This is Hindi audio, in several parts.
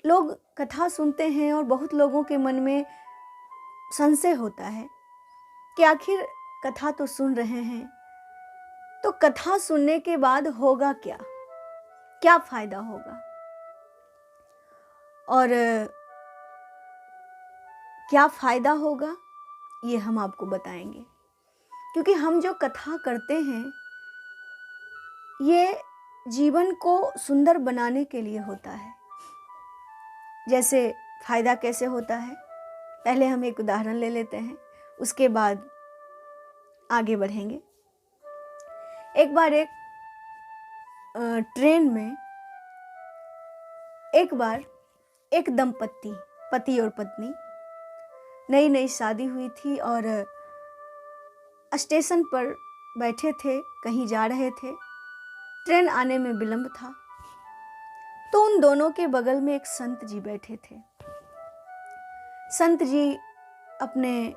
लोग कथा सुनते हैं और बहुत लोगों के मन में संशय होता है कि आखिर कथा तो सुन रहे हैं, तो कथा सुनने के बाद होगा क्या, क्या फायदा होगा और क्या फायदा होगा ये हम आपको बताएंगे। क्योंकि हम जो कथा करते हैं ये जीवन को सुंदर बनाने के लिए होता है। जैसे फायदा कैसे होता है, पहले हम एक उदाहरण ले लेते हैं, उसके बाद आगे बढ़ेंगे। एक बार एक ट्रेन में एक दंपत्ति, पति और पत्नी, नई नई शादी हुई थी और स्टेशन पर बैठे थे, कहीं जा रहे थे। ट्रेन आने में विलंब था, तो उन दोनों के बगल में एक संत जी बैठे थे। संत जी अपने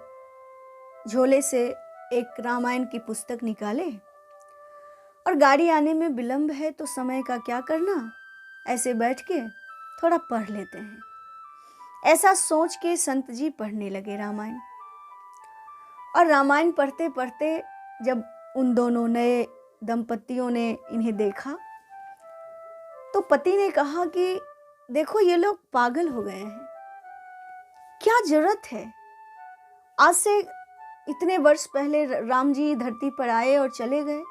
झोले से एक रामायण की पुस्तक निकाले और गाड़ी आने में विलंब है तो समय का क्या करना, ऐसे बैठ के थोड़ा पढ़ लेते हैं। ऐसा सोच के संत जी पढ़ने लगे रामायण। और रामायण पढ़ते पढ़ते जब उन दोनों नए दंपतियों ने इन्हें देखा तो पति ने कहा कि देखो ये लोग पागल हो गए हैं, क्या जरूरत है, आज से इतने वर्ष पहले राम जी धरती पर आए और चले गए,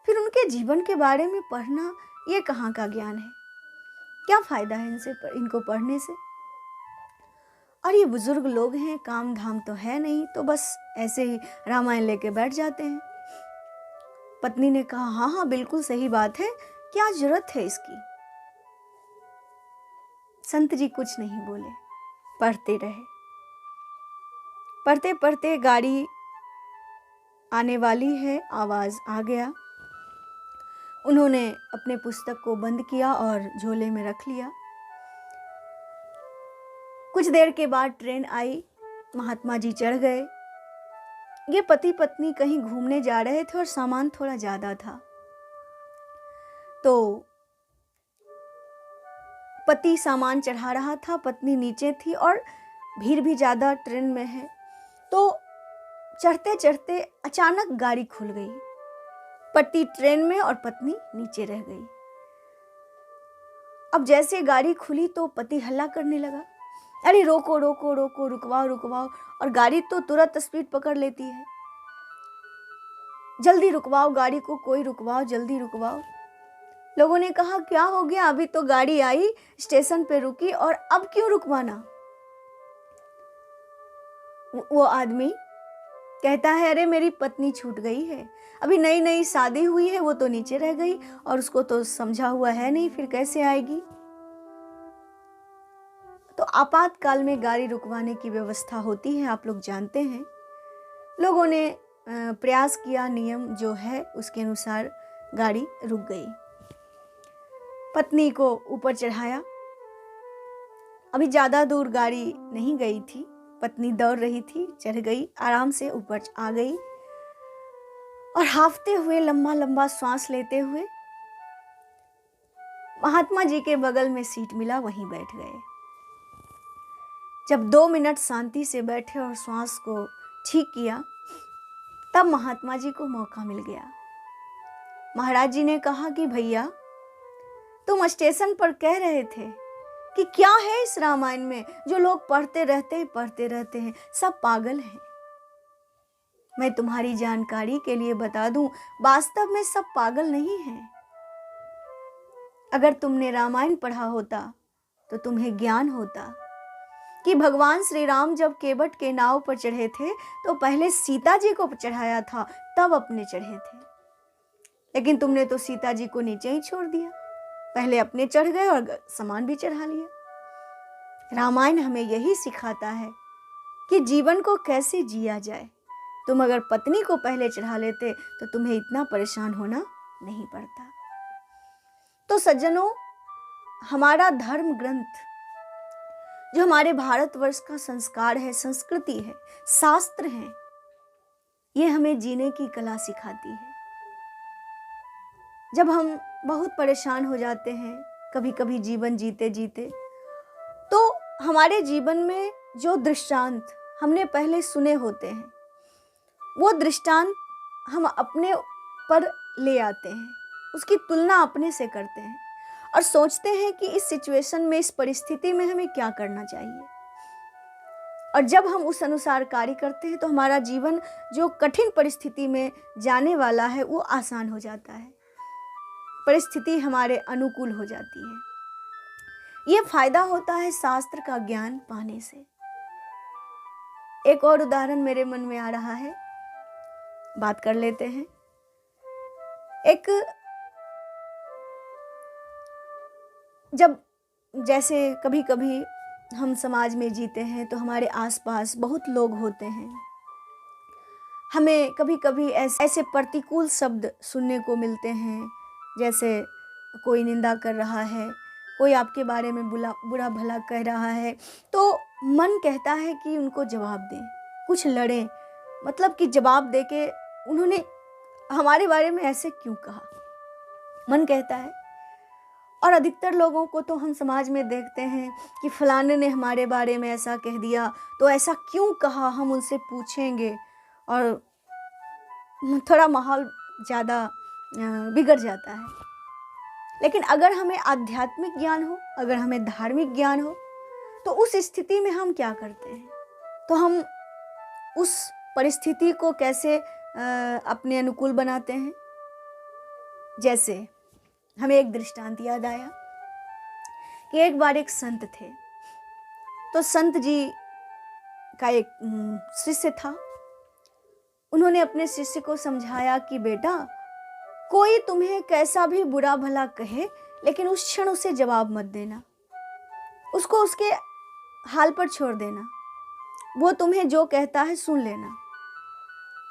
फिर उनके जीवन के बारे में पढ़ना ये कहाँ का ज्ञान है, क्या फायदा है इनको पढ़ने से। और ये बुजुर्ग लोग हैं, काम धाम तो है नहीं, तो बस ऐसे ही रामायण लेके बैठ जाते हैं। पत्नी ने कहा हाँ हाँ बिल्कुल सही बात है, क्या जरूरत है इसकी। संत जी कुछ नहीं बोले, पढ़ते रहे। पढ़ते पढ़ते गाड़ी आने वाली है, आवाज आ गया। उन्होंने अपने पुस्तक को बंद किया और झोले में रख लिया। कुछ देर के बाद ट्रेन आई, महात्मा जी चढ़ गए। ये पति पत्नी कहीं घूमने जा रहे थे और सामान थोड़ा ज्यादा था, तो पति सामान चढ़ा रहा था, पत्नी नीचे थी और भीड़ भी ज्यादा ट्रेन में है। तो चढ़ते चढ़ते अचानक गाड़ी खुल गई, पति ट्रेन में और पत्नी नीचे रह गई। अब जैसे गाड़ी खुली तो पति हल्ला करने लगा, अरे रोको रोको रोको, रुकवाओ रुकवाओ। और गाड़ी तो तुरंत स्पीड पकड़ लेती है, जल्दी रुकवाओ गाड़ी को, कोई रुकवाओ, जल्दी रुकवाओ। लोगों ने कहा क्या हो गया, अभी तो गाड़ी आई, स्टेशन पे रुकी और अब क्यों रुकवाना। वो आदमी कहता है अरे मेरी पत्नी छूट गई है, अभी नई नई शादी हुई है, वो तो नीचे रह गई और उसको तो समझा हुआ है नहीं, फिर कैसे आएगी। तो आपातकाल में गाड़ी रुकवाने की व्यवस्था होती है, आप लोग जानते हैं। लोगों ने प्रयास किया, नियम जो है उसके अनुसार गाड़ी रुक गई। पत्नी को ऊपर चढ़ाया, अभी ज्यादा दूर गाड़ी नहीं गई थी, पत्नी दौड़ रही थी, चढ़ गई, आराम से ऊपर आ गई और हांफते हुए, लंबा लंबा सांस लेते हुए महात्मा जी के बगल में सीट मिला, वहीं बैठ गए। जब 2 मिनट शांति से बैठे और श्वास को ठीक किया, तब महात्मा जी को मौका मिल गया। महाराज जी ने कहा कि भैया तुम स्टेशन पर कह रहे थे कि क्या है इस रामायण में, जो लोग पढ़ते रहते हैं, सब पागल हैं। मैं तुम्हारी जानकारी के लिए बता दूं, वास्तव में सब पागल नहीं हैं। अगर तुमने रामायण पढ़ा होता तो तुम्हें ज्ञान होता कि भगवान श्री राम जब केवट के नाव पर चढ़े थे तो पहले सीता जी को चढ़ाया था, तब अपने चढ़े थे। लेकिन तुमने तो सीता जी को नीचे ही छोड़ दिया, पहले अपने चढ़ गए और सामान भी चढ़ा लिया। रामायण हमें यही सिखाता है कि जीवन को कैसे जिया जाए। तुम अगर पत्नी को पहले चढ़ा लेते तो तुम्हें इतना परेशान होना नहीं पड़ता। तो सज्जनों, हमारा धर्म ग्रंथ जो हमारे भारतवर्ष का संस्कार है, संस्कृति है, शास्त्र है, ये हमें जीने की कला सिखाती है। जब हम बहुत परेशान हो जाते हैं कभी कभी जीवन जीते जीते, हमारे जीवन में जो दृष्टांत हमने पहले सुने होते हैं, वो दृष्टांत हम अपने पर ले आते हैं, उसकी तुलना अपने से करते हैं और सोचते हैं कि इस सिचुएशन में, इस परिस्थिति में हमें क्या करना चाहिए। और जब हम उस अनुसार कार्य करते हैं तो हमारा जीवन जो कठिन परिस्थिति में जाने वाला है वो आसान हो जाता है, परिस्थिति हमारे अनुकूल हो जाती है। ये फायदा होता है शास्त्र का ज्ञान पाने से। एक और उदाहरण मेरे मन में आ रहा है, बात कर लेते हैं। जब जैसे कभी कभी हम समाज में जीते हैं तो हमारे आसपास बहुत लोग होते हैं, हमें कभी कभी ऐसे प्रतिकूल शब्द सुनने को मिलते हैं, जैसे कोई निंदा कर रहा है, कोई आपके बारे में बुरा भला कह रहा है, तो मन कहता है कि उनको जवाब दें, कुछ लड़ें, मतलब कि जवाब दे के उन्होंने हमारे बारे में ऐसे क्यों कहा, मन कहता है। और अधिकतर लोगों को तो हम समाज में देखते हैं कि फलाने ने हमारे बारे में ऐसा कह दिया, तो ऐसा क्यों कहा, हम उनसे पूछेंगे और थोड़ा माहौल ज़्यादा बिगड़ जाता है। लेकिन अगर हमें आध्यात्मिक ज्ञान हो, अगर हमें धार्मिक ज्ञान हो, तो उस स्थिति में हम क्या करते हैं, तो हम उस परिस्थिति को कैसे अपने अनुकूल बनाते हैं। जैसे हमें एक दृष्टांत याद आया कि एक बार एक संत थे, तो संत जी का एक शिष्य था। उन्होंने अपने शिष्य को समझाया कि बेटा, कोई तुम्हें कैसा भी बुरा भला कहे, लेकिन उस क्षण उसे जवाब मत देना, उसको उसके हाल पर छोड़ देना, वो तुम्हें जो कहता है सुन लेना,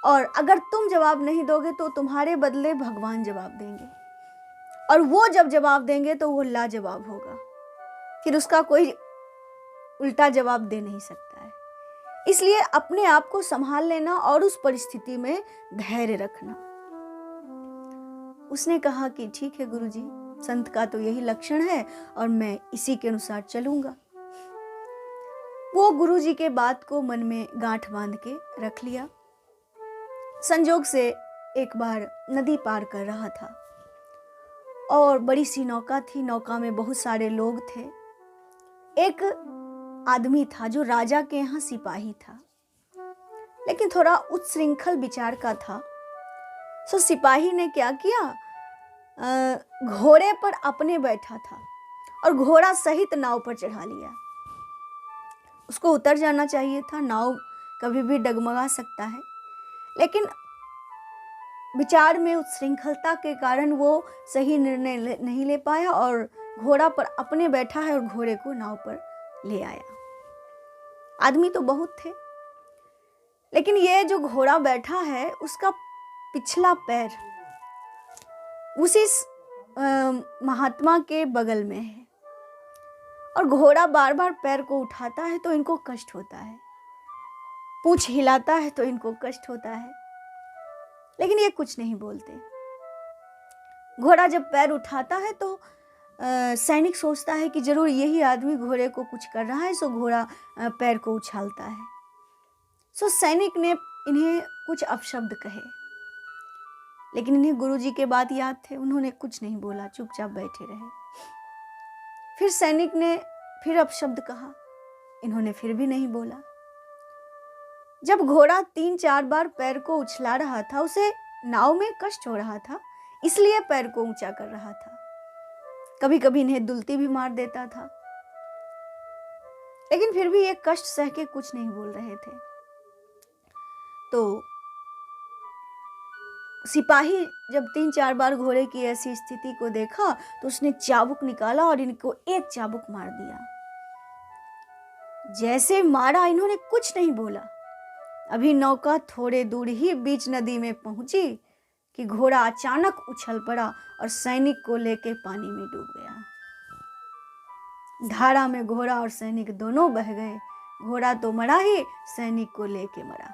और अगर तुम जवाब नहीं दोगे तो तुम्हारे बदले भगवान जवाब देंगे, और वो जब जवाब देंगे तो वो लाजवाब होगा, फिर उसका कोई उल्टा जवाब दे नहीं सकता है। इसलिए अपने आप को संभाल लेना और उस परिस्थिति में धैर्य रखना। उसने कहा कि ठीक है गुरुजी, संत का तो यही लक्षण है और मैं इसी के अनुसार चलूंगा। वो गुरुजी के बात को मन में गांठ बांध के रख लिया। संजोग से एक बार नदी पार कर रहा था और बड़ी सी नौका थी, नौका में बहुत सारे लोग थे। एक आदमी था जो राजा के यहाँ सिपाही था, लेकिन थोड़ा उच्छृंखल विचार का था। सो सिपाही ने क्या किया, घोड़े पर अपने बैठा था और घोड़ा सहित नाव पर चढ़ा लिया। उसको उतर जाना चाहिए था, नाव कभी भी डगमगा सकता है, लेकिन विचार में उच्छृंखलता के कारण वो सही निर्णय नहीं ले पाया और घोड़ा पर अपने बैठा है और घोड़े को नाव पर ले आया। आदमी तो बहुत थे, लेकिन ये जो घोड़ा बैठा है उसका पिछला पैर उसी महात्मा के बगल में है और घोड़ा बार बार पैर को उठाता है तो इनको कष्ट होता है, पूंछ हिलाता है तो इनको कष्ट होता है, लेकिन ये कुछ नहीं बोलते। घोड़ा जब पैर उठाता है तो सैनिक सोचता है कि जरूर यही आदमी घोड़े को कुछ कर रहा है, सो घोड़ा पैर को उछालता है। सो सैनिक ने इन्हें कुछ अपशब्द कहे, लेकिन इन्हें गुरुजी के बात याद थे, उन्होंने कुछ नहीं बोला, चुपचाप बैठे रहे। फिर सैनिक ने फिर अपशब्द कहा, इन्होंने फिर भी नहीं बोला। जब घोड़ा 3-4 बार पैर को उछला रहा था, उसे नाव में कष्ट हो रहा था, इसलिए पैर को ऊंचा कर रहा था। कभी कभी इन्हें दुलती भी मार देता था, लेकिन फिर भी ये कष्ट सह के कुछ नहीं बोल रहे थे। तो सिपाही जब 3-4 बार घोड़े की ऐसी स्थिति को देखा तो उसने चाबुक निकाला और इनको एक चाबुक मार दिया। जैसे मारा, इन्होंने कुछ नहीं बोला। अभी नौका थोड़े दूर ही बीच नदी में पहुंची कि घोड़ा अचानक उछल पड़ा और सैनिक को लेके पानी में डूब गया। धारा में घोड़ा और सैनिक दोनों बह गए। घोड़ा तो मरा ही, सैनिक को लेके मरा।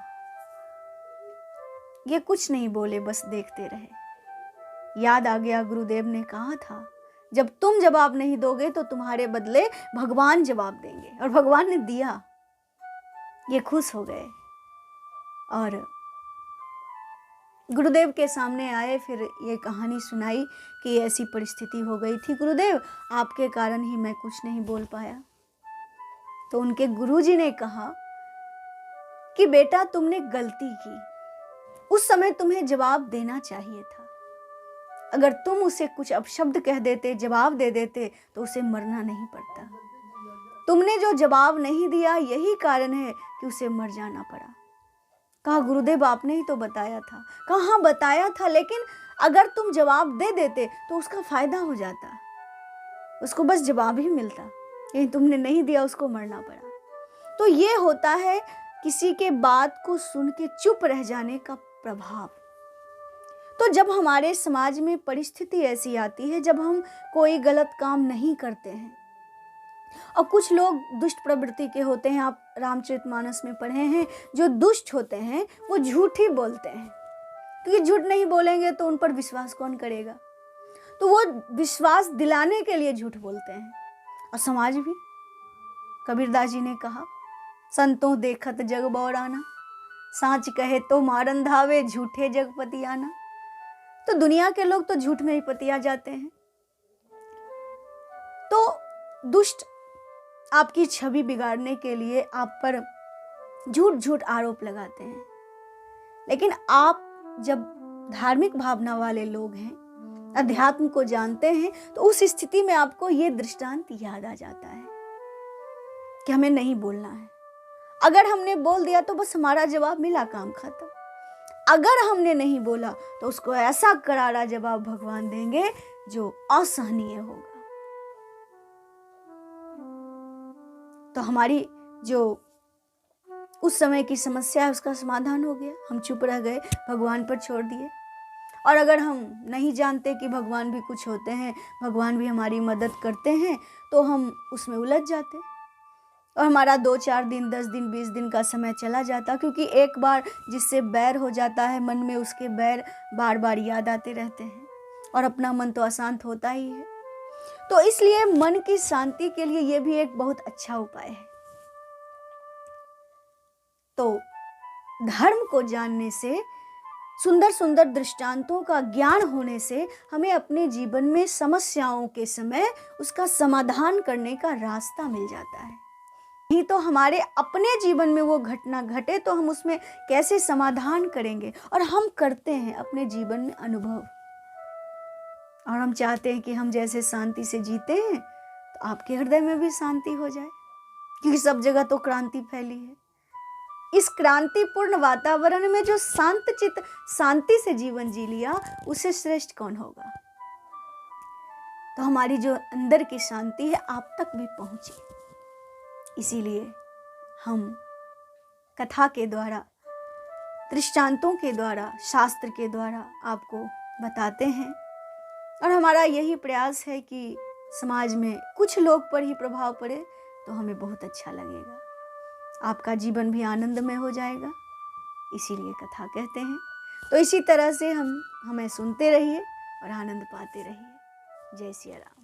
ये कुछ नहीं बोले, बस देखते रहे। याद आ गया गुरुदेव ने कहा था, जब तुम जवाब नहीं दोगे तो तुम्हारे बदले भगवान जवाब देंगे। और भगवान ने दिया। ये खुश हो गए और गुरुदेव के सामने आए, फिर ये कहानी सुनाई कि ऐसी परिस्थिति हो गई थी गुरुदेव, आपके कारण ही मैं कुछ नहीं बोल पाया। तो उनके गुरुजी ने कहा कि बेटा तुमने गलती की, उस समय तुम्हें जवाब देना चाहिए था। अगर तुम उसे कुछ अपशब्द कह देते, जवाब दे देते, तो उसे मरना नहीं पड़ता। तुमने जो जवाब नहीं दिया यही कारण है कि उसे मर जाना पड़ा। कहा गुरुदेव आपने ही तो बताया था। कहा हाँ बताया था, लेकिन अगर तुम जवाब दे देते तो उसका फायदा हो जाता, उसको बस जवाब ही मिलता, लेकिन तुमने नहीं दिया, उसको मरना पड़ा। तो ये होता है किसी के बात को सुन के चुप रह जाने का प्रभाव। तो जब हमारे समाज में परिस्थिति ऐसी आती है, जब हम कोई गलत काम नहीं करते हैं, और कुछ लोग दुष्ट प्रवृत्ति के होते हैं, आप रामचरितमानस में पढ़े हैं, जो दुष्ट होते हैं वो झूठ ही बोलते हैं, क्योंकि झूठ नहीं बोलेंगे तो उन पर विश्वास कौन करेगा। तो वो विश्वास दिलाने के लिए झूठ बोलते हैं। और समाज भी, कबीरदास जी ने कहा संतों देखत जग बौराना, साँच कहे तो मारन धावे, झूठे जग पतियाना। तो दुनिया के लोग तो झूठ में ही पतिया जाते हैं। तो दुष्ट आपकी छवि बिगाड़ने के लिए आप पर झूठ झूठ आरोप लगाते हैं, लेकिन आप जब धार्मिक भावना वाले लोग हैं, अध्यात्म को जानते हैं, तो उस स्थिति में आपको ये दृष्टांत याद आ जाता है कि हमें नहीं बोलना है। अगर हमने बोल दिया तो बस हमारा जवाब मिला, काम खत्म। अगर हमने नहीं बोला तो उसको ऐसा करारा जवाब भगवान देंगे जो असहनीय होगा। तो हमारी जो उस समय की समस्या है उसका समाधान हो गया। हम चुप रह गए, भगवान पर छोड़ दिए। और अगर हम नहीं जानते कि भगवान भी कुछ होते हैं, भगवान भी हमारी मदद करते हैं, तो हम उसमें उलझ जाते और हमारा 2-4 दिन, 10 दिन, 20 दिन का समय चला जाता। क्योंकि एक बार जिससे बैर हो जाता है, मन में उसके बैर बार बार याद आते रहते हैं और अपना मन तो अशांत होता ही है। तो इसलिए मन की शांति के लिए यह भी एक बहुत अच्छा उपाय है। तो धर्म को जानने से, सुंदर सुंदर दृष्टांतों का ज्ञान होने से हमें अपने जीवन में समस्याओं के समय उसका समाधान करने का रास्ता मिल जाता है। नहीं तो हमारे अपने जीवन में वो घटना घटे तो हम उसमें कैसे समाधान करेंगे। और हम करते हैं अपने जीवन में अनुभव, और हम चाहते हैं कि हम जैसे शांति से जीते हैं तो आपके हृदय में भी शांति हो जाए, क्योंकि सब जगह तो क्रांति फैली है। इस क्रांतिपूर्ण वातावरण में जो शांत चित्त शांति से जीवन जी लिया, उसे श्रेष्ठ कौन होगा। तो हमारी जो अंदर की शांति है आप तक भी पहुंचे। इसीलिए हम कथा के द्वारा, दृष्टांतों के द्वारा, शास्त्र के द्वारा आपको बताते हैं। और हमारा यही प्रयास है कि समाज में कुछ लोग पर ही प्रभाव पड़े तो हमें बहुत अच्छा लगेगा, आपका जीवन भी आनंदमय हो जाएगा। इसीलिए कथा कहते हैं। तो इसी तरह से हमें सुनते रहिए और आनंद पाते रहिए। जय सिया राम।